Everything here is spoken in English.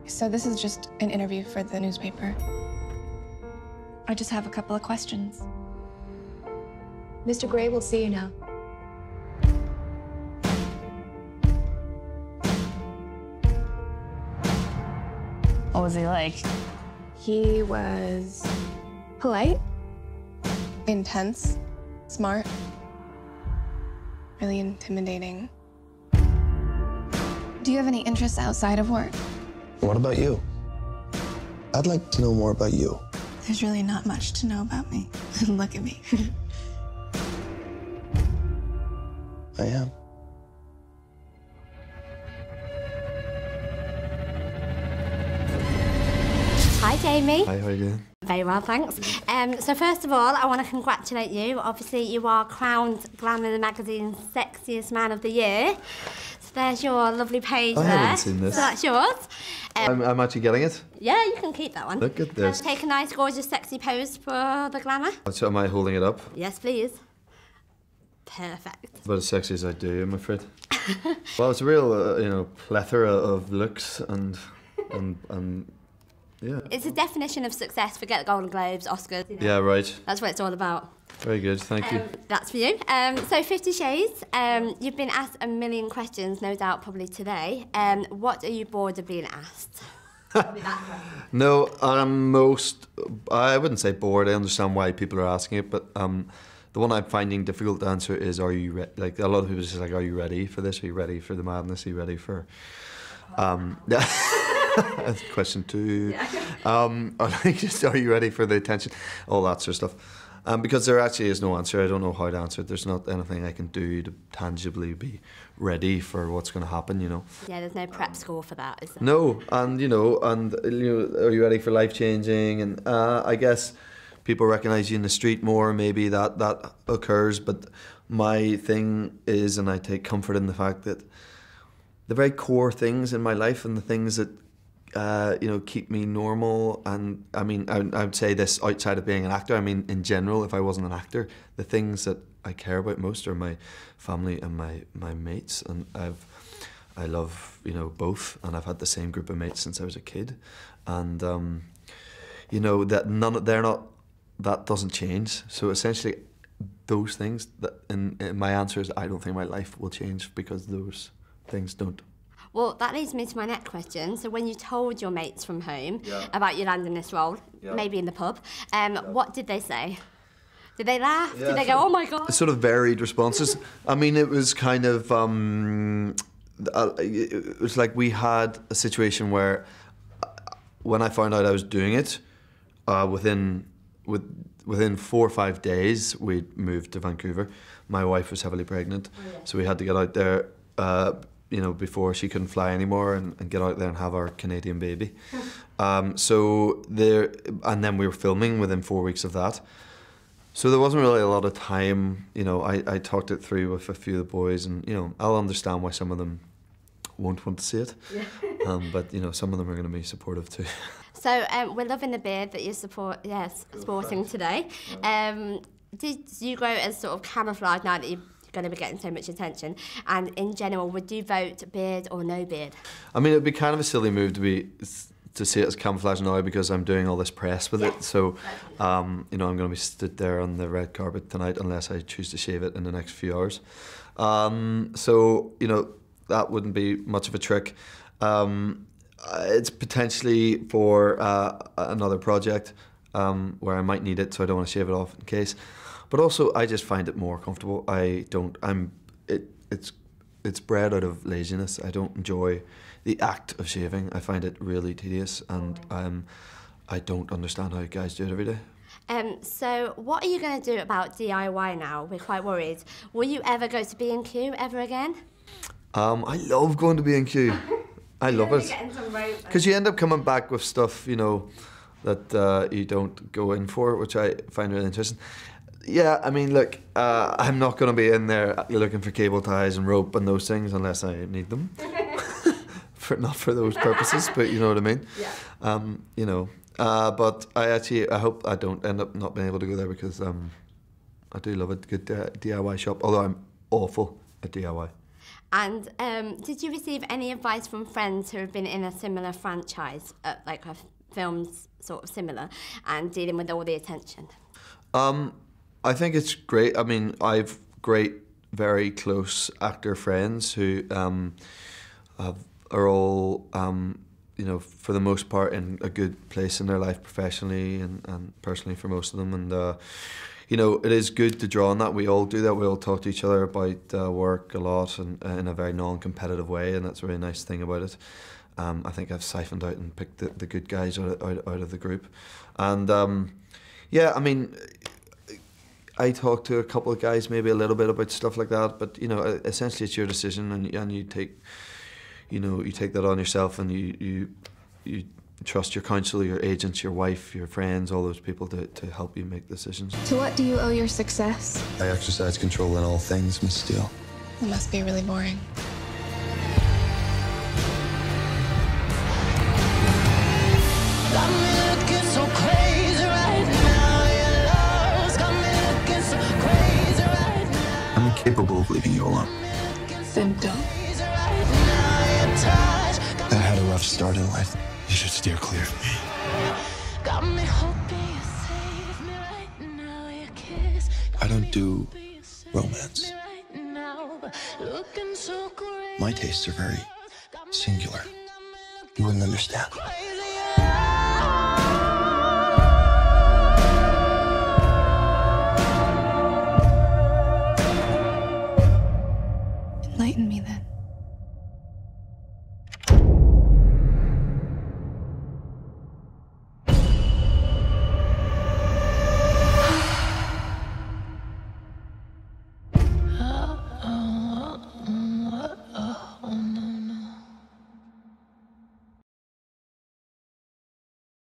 So this is just an interview for the newspaper. I just have a couple of questions. Mr. Gray will see you now. What was he like? He was polite, Intense, smart, really intimidating. Do you have any interests outside of work? What about you? I'd like to know more about you. There's really not much to know about me. Look at me. I am. Hi, Jamie. Hi, how are you doing? Very well, thanks. So first of all, I want to congratulate you. Obviously, you are crowned Glamour magazine's sexiest man of the year. So there's your lovely page there. I haven't seen this. So that's yours. I'm actually getting it. Yeah, you can keep that one. Look at this. Take a nice, gorgeous, sexy pose for the Glamour. So am I holding it up? Yes, please. Perfect. About as sexy as I do, I'm afraid. Well, it's a real, plethora of looks and yeah. It's a definition of success. Forget the Golden Globes, Oscars. Yeah, right. That's what it's all about. Very good, thank you. That's for you. So 50 Shades, you've been asked a million questions, no doubt probably today. What are you bored of being asked? No, I wouldn't say bored. I understand why people are asking it, but the one I'm finding difficult to answer is, are you ready? Like, a lot of people just like, are you ready for this? Are you ready for the madness? Are you ready for... Question 2. Are you ready for the attention? All that sort of stuff. Because there actually is no answer. I don't know how to answer it. There's not anything I can do to tangibly be ready for what's going to happen, Yeah, there's no prep score for that, is there? No, and are you ready for life changing? And I guess people recognise you in the street more. Maybe that occurs. But my thing is, and I take comfort in the fact that the very core things in my life and the things that keep me normal, and I mean, I would say this outside of being an actor. I mean, in general, if I wasn't an actor, the things that I care about most are my family and my mates, and I love both, and I've had the same group of mates since I was a kid, and that doesn't change. So essentially, those things my answer is I don't think my life will change because those things don't. Well, that leads me to my next question. So when you told your mates from home about you landing this role, maybe in the pub, what did they say? Did they laugh? Did they go, oh my God? Sort of varied responses. I mean, it was kind of, it was like we had a situation where when I found out I was doing it, within 4 or 5 days, we'd moved to Vancouver. My wife was heavily pregnant, so we had to get out there before she couldn't fly anymore and get out there and have our Canadian baby. And then we were filming within 4 weeks of that. So there wasn't really a lot of time. I talked it through with a few of the boys, and I'll understand why some of them won't want to see it. But some of them are going to be supportive too. So we're loving the beard that you're sporting today. Did you grow it as sort of camouflage now that you're going to be getting so much attention? And in general, would you vote beard or no beard? I mean, it'd be kind of a silly move to see it as camouflage now because I'm doing all this press with it. So, I'm going to be stood there on the red carpet tonight unless I choose to shave it in the next few hours. So, that wouldn't be much of a trick. It's potentially for another project where I might need it, so I don't want to shave it off in case. But also, I just find it more comfortable. It's bred out of laziness. I don't enjoy the act of shaving. I find it really tedious, and I don't understand how guys do it every day. So what are you going to do about DIY now? We're quite worried. Will you ever go to B&Q ever again? I love going to B&Q. I love it. Because you end up coming back with stuff, that you don't go in for, which I find really interesting. Yeah, I mean, look, I'm not going to be in there looking for cable ties and rope and those things unless I need them. Not for those purposes, but you know what I mean? Yeah. But I hope I don't end up not being able to go there because I do love a good DIY shop, although I'm awful at DIY. And did you receive any advice from friends who have been in a similar franchise, like a film's sort of similar, and dealing with all the attention? I think it's great. I mean, I've great, very close actor friends who are all, you know, for the most part in a good place in their life professionally and personally for most of them. And, you know, it is good to draw on that. We all do that. We all talk to each other about work a lot and in a very non-competitive way, and that's a really nice thing about it. I think I've siphoned out and picked the good guys out of the group. And, yeah, I mean, I talked to a couple of guys maybe a little bit about stuff like that, but, you know, essentially it's your decision, and you take, you know, you take that on yourself, and you trust your counsel, your agents, your wife, your friends, all those people to help you make decisions. To what do you owe your success? I exercise control in all things, Miss Steele. It must be really boring. I'm incapable of leaving you alone. Then don't. I had a rough start in life. You should steer clear of me. I don't do romance. My tastes are very singular. You wouldn't understand.